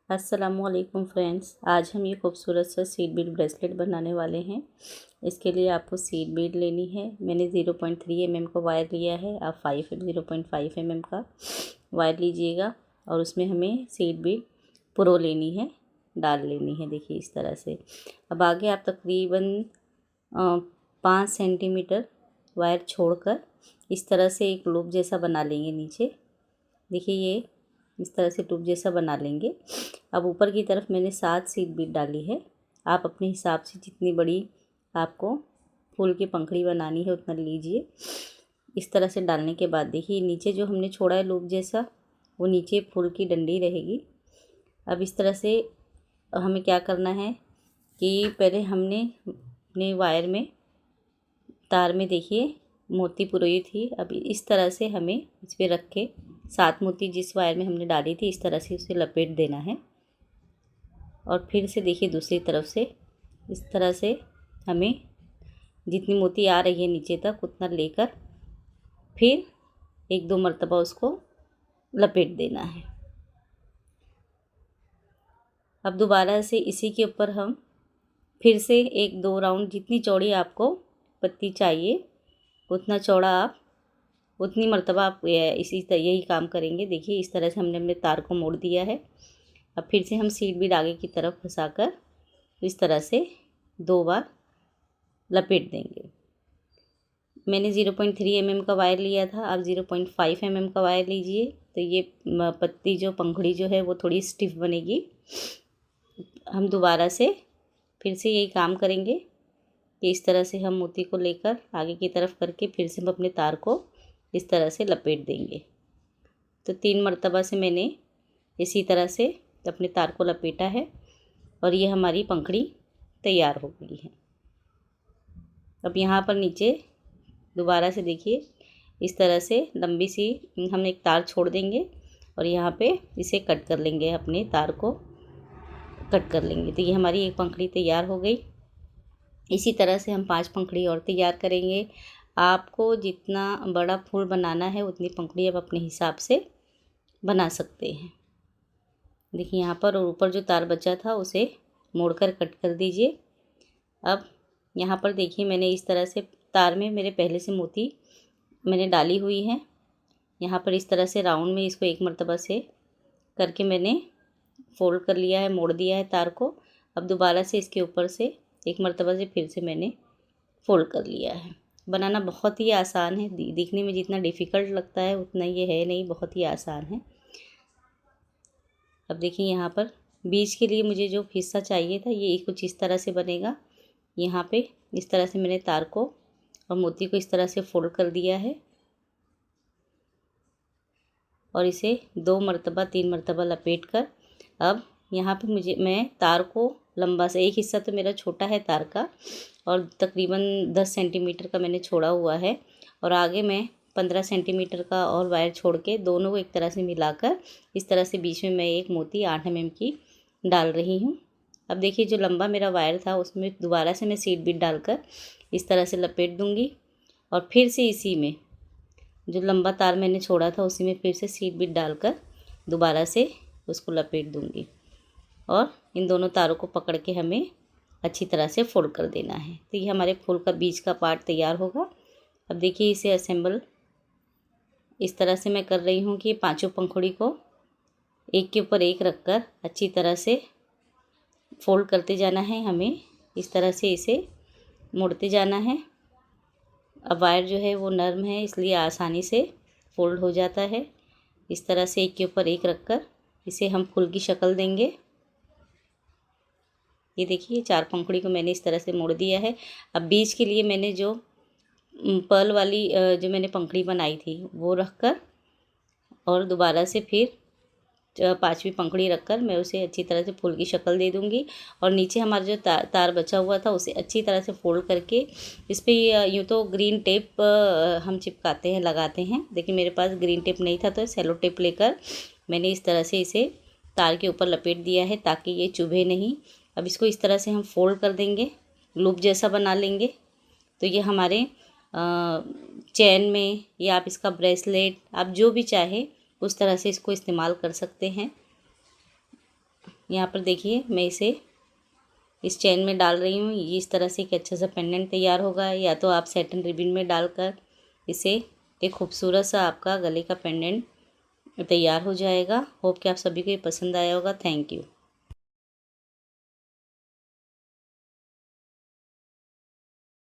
अस्सलामुअलैकुम फ्रेंड्स, आज हम ये खूबसूरत सा सीड बीड ब्रेसलेट बनाने वाले हैं। इसके लिए आपको सीड बीड लेनी है। मैंने 0.3 mm का वायर लिया है। आप 0.5 mm का वायर लीजिएगा और उसमें हमें सीड बीड प्रो लेनी है, डाल लेनी है। देखिए इस तरह से। अब आगे आप तकरीबन 5 सेंटीमीटर वायर छोड़कर इस तरह से एक लूप जैसा बना लेंगे नीचे। देखिए ये इस तरह से लूप जैसा बना लेंगे। अब ऊपर की तरफ मैंने 7 सीड बीड डाली है। आप अपने हिसाब से जितनी बड़ी आपको फूल की पंखड़ी बनानी है उतना लीजिए। इस तरह से डालने के बाद देखिए नीचे जो हमने छोड़ा है लूप जैसा, वो नीचे फूल की डंडी रहेगी। अब इस तरह से हमें क्या करना है कि पहले हमने अपने वायर में तार में देखिए मोती पुरोई थी। अब इस तरह से हमें इस पर रख के 7 मोती जिस वायर में हमने डाली थी इस तरह से उसे लपेट देना है। और फिर से देखिए दूसरी तरफ से इस तरह से हमें जितनी मोती आ रही है नीचे तक उतना लेकर फिर 1-2 मरतबा उसको लपेट देना है। अब दोबारा से इसी के ऊपर हम फिर से 1-2 राउंड, जितनी चौड़ी आपको पत्ती चाहिए उतना चौड़ा आप उतनी मरतबा आप यही काम करेंगे। देखिए इस तरह से हमने अपने तार को मोड़ दिया है। अब फिर से हम सीड बीड आगे की तरफ फंसाकर इस तरह से 2 बार लपेट देंगे। मैंने 0.3 mm का वायर लिया था, आप 0.5 mm का वायर लीजिए। तो ये पत्ती जो पंखड़ी जो है वो थोड़ी स्टिफ बनेगी। हम दोबारा से फिर से यही काम करेंगे कि इस तरह से हम मोती को लेकर आगे की तरफ करके फिर से हम अपने तार को इस तरह से लपेट देंगे। तो 3 मरतबा से मैंने इसी तरह से अपने तार को लपेटा है और ये हमारी पंखड़ी तैयार हो गई है। अब यहाँ पर नीचे दोबारा से देखिए इस तरह से लंबी सी हम एक तार छोड़ देंगे और यहाँ पे इसे कट कर लेंगे, अपने तार को कट कर लेंगे। तो ये हमारी एक पंखड़ी तैयार हो गई। इसी तरह से हम 5 पंखड़ी और तैयार करेंगे। आपको जितना बड़ा फूल बनाना है उतनी पंखड़ी आप अपने हिसाब से बना सकते हैं। देखिए यहाँ पर, और ऊपर जो तार बचा था उसे मोड़कर कट कर दीजिए। अब यहाँ पर देखिए मैंने इस तरह से तार में मेरे पहले से मोती मैंने डाली हुई है। यहाँ पर इस तरह से राउंड में इसको 1 मरतबा से करके मैंने फोल्ड कर लिया है, मोड़ दिया है तार को। अब दोबारा से इसके ऊपर से 1 मरतबा से फिर से मैंने फोल्ड कर लिया है। बनाना बहुत ही आसान है। दिखने में जितना डिफ़िकल्ट लगता है उतना ये है नहीं, बहुत ही आसान है। अब देखिए यहाँ पर बीच के लिए मुझे जो हिस्सा चाहिए था ये कुछ इस तरह से बनेगा। यहाँ पे इस तरह से मैंने तार को और मोती को इस तरह से फोल्ड कर दिया है और इसे 2 मरतबा 3 मरतबा लपेट कर अब यहाँ पे मैं तार को लंबा से, एक हिस्सा तो मेरा छोटा है तार का और तकरीबन 10 सेंटीमीटर का मैंने छोड़ा हुआ है और आगे मैं 15 सेंटीमीटर का और वायर छोड़ के दोनों को एक तरह से मिलाकर इस तरह से बीच में मैं एक मोती 8 mm की डाल रही हूँ। अब देखिए जो लंबा मेरा वायर था उसमें दोबारा से मैं सीड बीड डालकर इस तरह से लपेट दूँगी और फिर से इसी में जो लंबा तार मैंने छोड़ा था उसी में फिर से सीड बीड डालकर दोबारा से उसको लपेट दूँगी और इन दोनों तारों को पकड़ के हमें अच्छी तरह से फोल्ड कर देना है। तो ये हमारे फूल का बीच का पार्ट तैयार होगा। अब देखिए इसे असेंबल इस तरह से मैं कर रही हूँ कि पांचों पंखुड़ी को एक के ऊपर एक रखकर अच्छी तरह से फोल्ड करते जाना है। हमें इस तरह से इसे मोड़ते जाना है। अब वायर जो है वो नरम है इसलिए आसानी से फोल्ड हो जाता है। इस तरह से एक के ऊपर एक रखकर इसे हम फूल की शक्ल देंगे। ये देखिए 4 पंखुड़ी को मैंने इस तरह से मोड़ दिया है। अब बीच के लिए मैंने जो पर्ल वाली जो मैंने पंखड़ी बनाई थी वो रखकर और दोबारा से फिर 5वीं पंखड़ी रखकर मैं उसे अच्छी तरह से फूल की शक्ल दे दूँगी और नीचे हमारा जो तार बचा हुआ था उसे अच्छी तरह से फोल्ड करके इस पर यूँ तो ग्रीन टेप हम चिपकाते हैं, लगाते हैं, लेकिन मेरे पास ग्रीन टेप नहीं था तो सेलो टेप लेकर मैंने इस तरह से इसे तार के ऊपर लपेट दिया है ताकि ये चुभे नहीं। अब इसको इस तरह से हम फोल्ड कर देंगे, लूप जैसा बना लेंगे। तो ये हमारे चैन में या आप इसका ब्रेसलेट आप जो भी चाहे उस तरह से इसको इस्तेमाल कर सकते हैं। यहाँ पर देखिए मैं इसे इस चेन में डाल रही हूँ। ये इस तरह से एक अच्छा सा पेंडेंट तैयार होगा। या तो आप सैटिन रिबन में डालकर इसे एक खूबसूरत सा आपका गले का पेंडेंट तैयार हो जाएगा। होप कि आप सभी को ये पसंद आया होगा। Thank you.